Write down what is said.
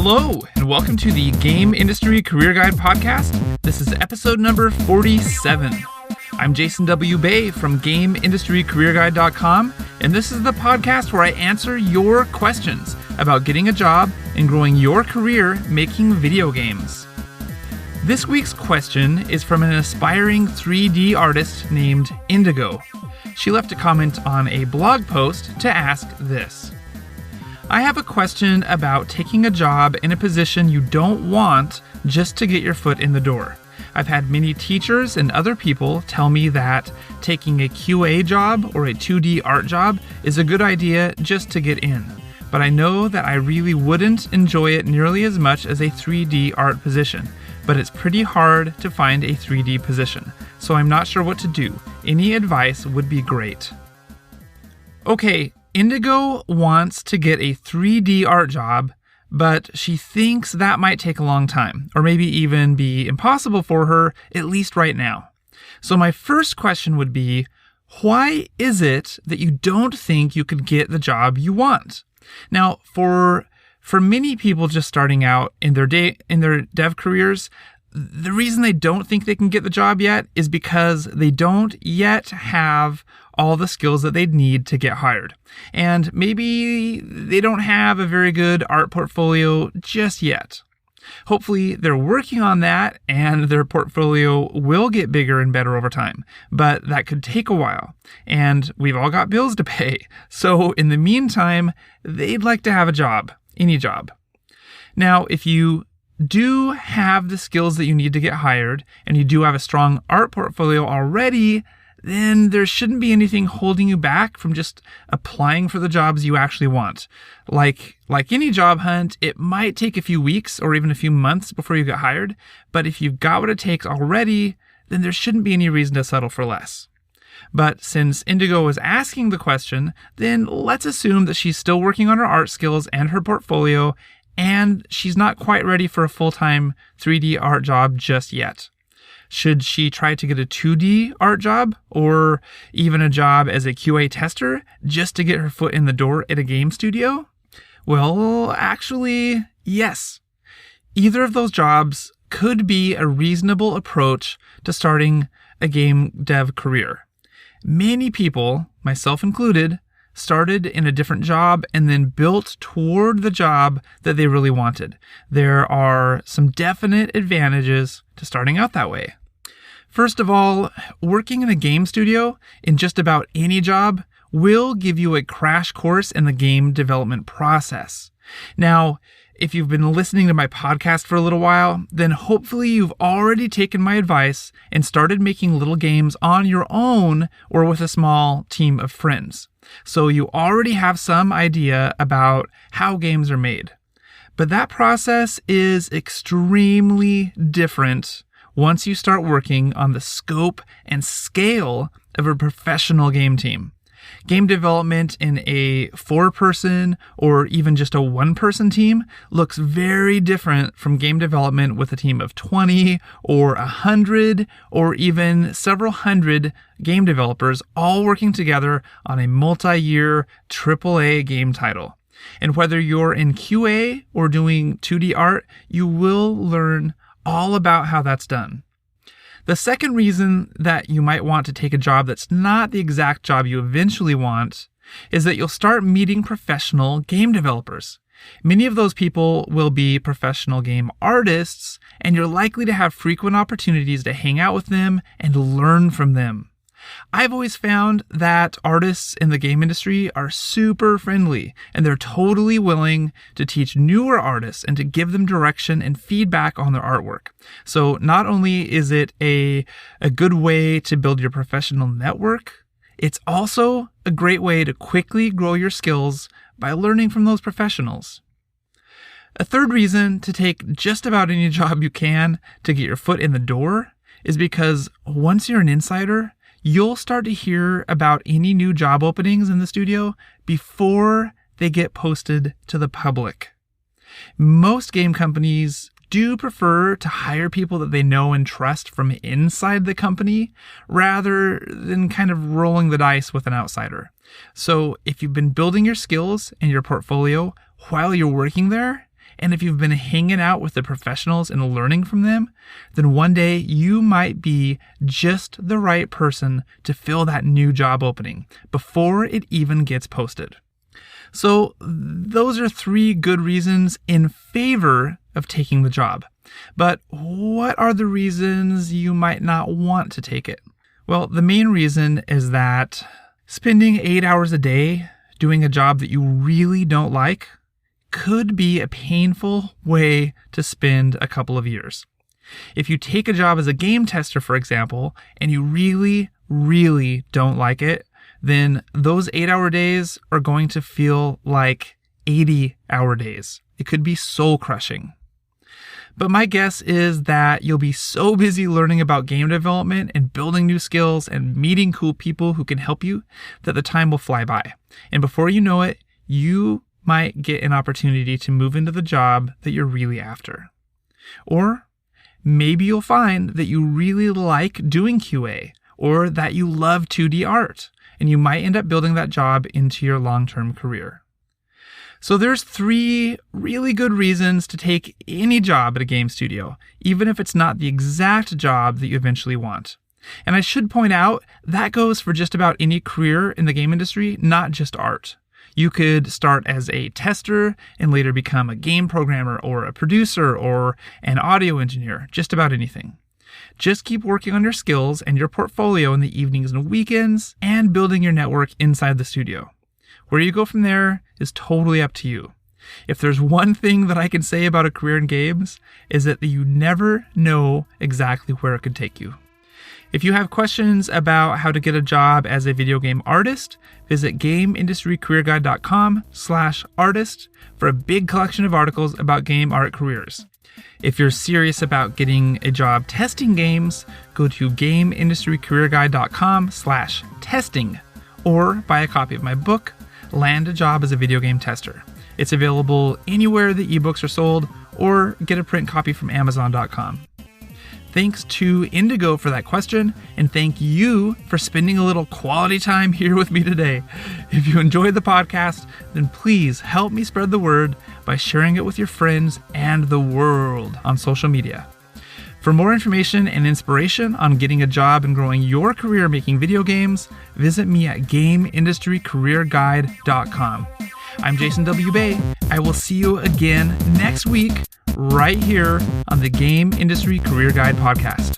Hello, and welcome to the Game Industry Career Guide podcast. This is episode number 47. I'm Jason W. Bay from GameIndustryCareerGuide.com, and this is the podcast where I answer your questions about getting a job and growing your career making video games. This week's question is from an aspiring 3D artist named Indigo. She left a comment on a blog post to ask this. I have a question about taking a job in a position you don't want just to get your foot in the door. I've had many teachers and other people tell me that taking a QA job or a 2D art job is a good idea just to get in. But I know that I really wouldn't enjoy it nearly as much as a 3D art position. But it's pretty hard to find a 3D position, so I'm not sure what to do. Any advice would be great. Okay, Indigo wants to get a 3D art job, but she thinks that might take a long time, or maybe even be impossible for her, at least right now. So my first question would be, why is it that you don't think you could get the job you want? Now, for many people just starting out in their dev careers, the reason they don't think they can get the job yet is because they don't yet have all the skills that they'd need to get hired. And maybe they don't have a very good art portfolio just yet. Hopefully they're working on that and their portfolio will get bigger and better over time, but that could take a while and we've all got bills to pay. So in the meantime, they'd like to have a job, any job. Now, if you do have the skills that you need to get hired and you do have a strong art portfolio already, then there shouldn't be anything holding you back from just applying for the jobs you actually want. Like any job hunt, it might take a few weeks or even a few months before you get hired, but if you've got what it takes already, then there shouldn't be any reason to settle for less. But since Indigo is asking the question, then let's assume that she's still working on her art skills and her portfolio, and she's not quite ready for a full-time 3D art job just yet. Should she try to get a 2D art job or even a job as a QA tester just to get her foot in the door at a game studio? Well, actually, yes. Either of those jobs could be a reasonable approach to starting a game dev career. Many people, myself included, started in a different job and then built toward the job that they really wanted. There are some definite advantages to starting out that way. First of all, working in a game studio in just about any job will give you a crash course in the game development process. Now, if you've been listening to my podcast for a little while, then hopefully you've already taken my advice and started making little games on your own or with a small team of friends. So you already have some idea about how games are made. But that process is extremely different once you start working on the scope and scale of a professional game team. Game development in a 4-person or even just a 1-person team looks very different from game development with a team of 20 or 100 or even several hundred game developers all working together on a multi-year AAA game title. And whether you're in QA or doing 2D art, you will learn all about how that's done. The second reason that you might want to take a job that's not the exact job you eventually want is that you'll start meeting professional game developers. Many of those people will be professional game artists, and you're likely to have frequent opportunities to hang out with them and learn from them. I've always found that artists in the game industry are super friendly, and they're totally willing to teach newer artists and to give them direction and feedback on their artwork. So not only is it a good way to build your professional network, it's also a great way to quickly grow your skills by learning from those professionals. A third reason to take just about any job you can to get your foot in the door is because once you're an insider, you'll start to hear about any new job openings in the studio before they get posted to the public. Most game companies do prefer to hire people that they know and trust from inside the company rather than kind of rolling the dice with an outsider. So if you've been building your skills and your portfolio while you're working there, And if you've been hanging out with the professionals and learning from them, then one day you might be just the right person to fill that new job opening before it even gets posted. So those are 3 good reasons in favor of taking the job. But what are the reasons you might not want to take it? Well, the main reason is that spending 8 hours a day doing a job that you really don't like could be a painful way to spend a couple of years. If you take a job as a game tester, for example, and you really, really don't like it, then those 8-hour days are going to feel like 80-hour days. It could be soul crushing. But my guess is that you'll be so busy learning about game development and building new skills and meeting cool people who can help you that the time will fly by. And before you know it, you might get an opportunity to move into the job that you're really after. Or maybe you'll find that you really like doing QA or that you love 2D art, and you might end up building that job into your long-term career. So there's 3 really good reasons to take any job at a game studio, even if it's not the exact job that you eventually want. And I should point out, that goes for just about any career in the game industry, not just art. You could start as a tester and later become a game programmer or a producer or an audio engineer, just about anything. Just keep working on your skills and your portfolio in the evenings and weekends and building your network inside the studio. Where you go from there is totally up to you. If there's one thing that I can say about a career in games, is that you never know exactly where it could take you. If you have questions about how to get a job as a video game artist, visit GameIndustryCareerGuide.com/artist for a big collection of articles about game art careers. If you're serious about getting a job testing games, go to GameIndustryCareerGuide.com/testing or buy a copy of my book, Land a Job as a Video Game Tester. It's available anywhere the ebooks are sold, or get a print copy from Amazon.com. Thanks to Indigo for that question, and thank you for spending a little quality time here with me today. If you enjoyed the podcast, then please help me spread the word by sharing it with your friends and the world on social media. For more information and inspiration on getting a job and growing your career making video games, visit me at GameIndustryCareerGuide.com. I'm Jason W. Bay. I will see you again next week, right here on the Game Industry Career Guide podcast.